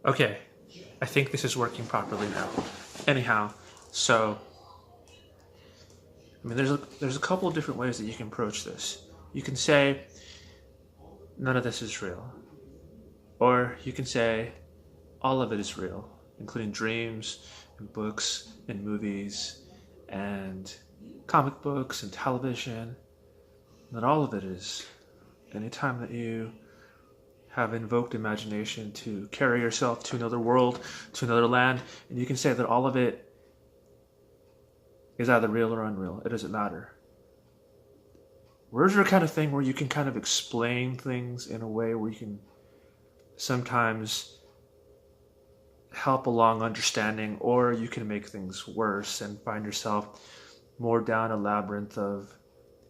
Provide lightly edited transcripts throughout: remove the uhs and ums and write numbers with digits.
Okay, I think this is working properly now. Anyhow, so I mean, there's a couple of different ways that you can approach this. You can say none of this is real, or you can say all of it is real, including dreams and books and movies and comic books and television. That all of it is. Anytime that you have invoked imagination to carry yourself to another world, to another land, and you can say that all of it is either real or unreal. It doesn't matter. Words are kind of thing where you can kind of explain things in a way where you can sometimes help along understanding, or you can make things worse and find yourself more down a labyrinth of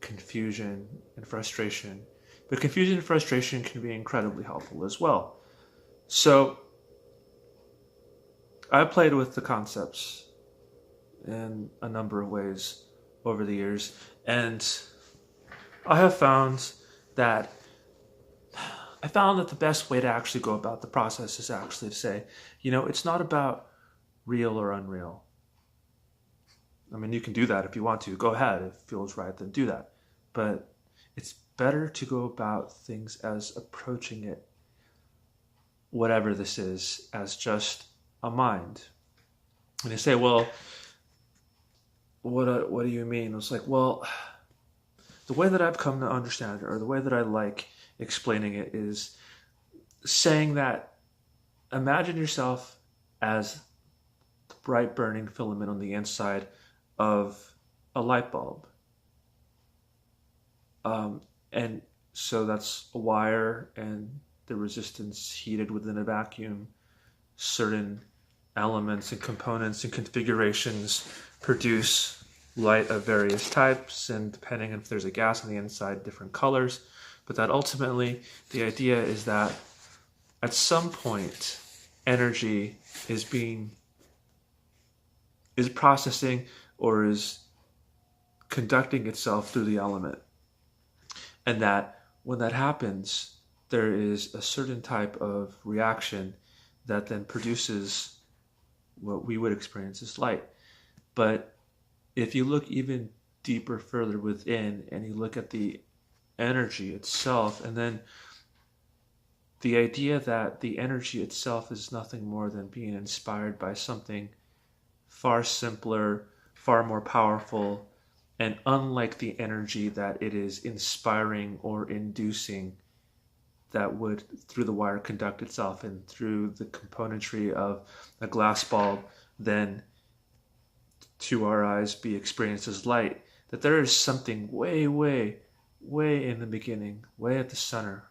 confusion and frustration. But confusion and frustration can be incredibly helpful as well. So I played with the concepts in a number of ways over the years, and I have found that the best way to actually go about the process is actually to say, it's not about real or unreal. I mean, you can do that if you want to. Go ahead. If it feels right, then do that. But it's better to go about things as approaching it, whatever this is, as just a mind. And you say, well, what do you mean? It's like, well, the way that I've come to understand it, or the way that I like explaining it, is saying that imagine yourself as the bright burning filament on the inside of a light bulb. And so that's a wire and the resistance heated within a vacuum. Certain elements and components and configurations produce light of various types, and depending on if there's a gas on the inside, different colors. But that ultimately, the idea is that at some point, energy is processing or is conducting itself through the element. And that when that happens, there is a certain type of reaction that then produces what we would experience as light. But if you look even deeper further within and you look at the energy itself, and then the idea that the energy itself is nothing more than being inspired by something far simpler, far more powerful, and unlike the energy that it is inspiring or inducing, that would through the wire conduct itself and through the componentry of a glass bulb then to our eyes be experienced as light, that there is something way, way, way in the beginning, way at the center,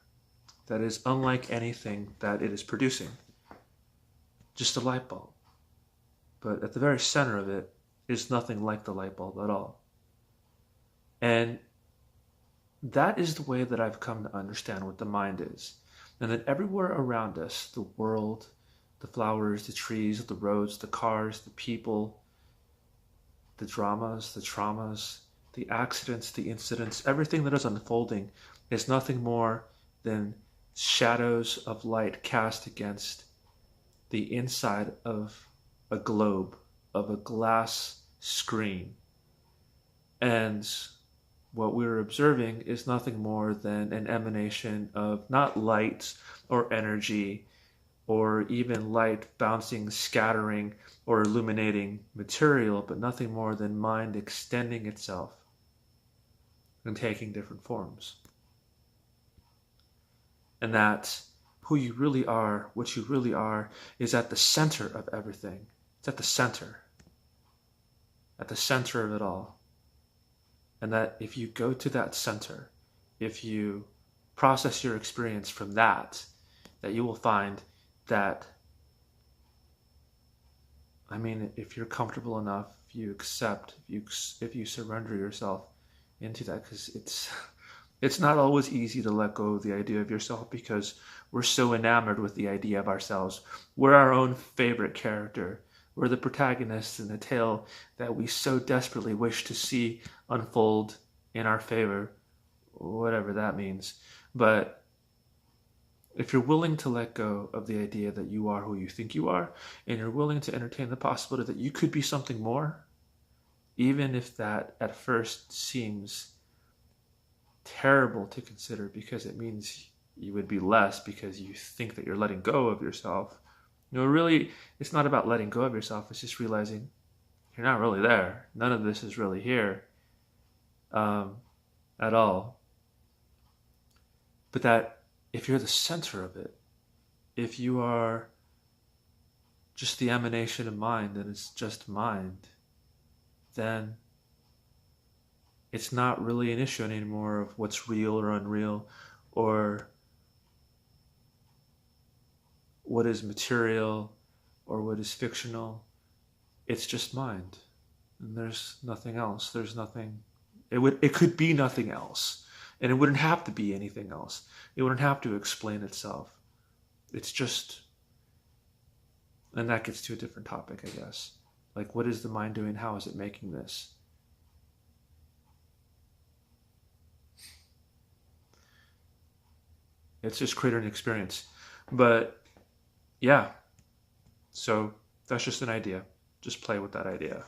that is unlike anything that it is producing. Just a light bulb. But at the very center of it is nothing like the light bulb at all. And that is the way that I've come to understand what the mind is. And that everywhere around us, the world, the flowers, the trees, the roads, the cars, the people, the dramas, the traumas, the accidents, the incidents, everything that is unfolding is nothing more than shadows of light cast against the inside of a globe, of a glass screen. And what we're observing is nothing more than an emanation of not light or energy or even light bouncing, scattering, or illuminating material, but nothing more than mind extending itself and taking different forms. And that who you really are, what you really are, is at the center of everything. It's at the center of it all. And that if you go to that center, if you process your experience from that you will find that, I mean, if you're comfortable enough, if you accept, if you surrender yourself into that, because it's not always easy to let go of the idea of yourself, because we're so enamored with the idea of ourselves. We're our own favorite character. We're the protagonists in a tale that we so desperately wish to see unfold in our favor, whatever that means. But If you're willing to let go of the idea that you are who you think you are, and you're willing to entertain the possibility that you could be something more, even if that at first seems terrible to consider because it means you would be less because you think that you're letting go of yourself. Really, it's not about letting go of yourself. It's just realizing you're not really there. None of this is really here at all. But that if you're the center of it, if you are just the emanation of mind and it's just mind, then it's not really an issue anymore of what's real or unreal or what is material or what is fictional. It's just mind. And there's nothing else. There's nothing. It could be nothing else. And it wouldn't have to be anything else. It wouldn't have to explain itself. It's just, and that gets to a different topic, I guess. Like, what is the mind doing? How is it making this? It's just creating an experience. But yeah, so that's just an idea. Just play with that idea.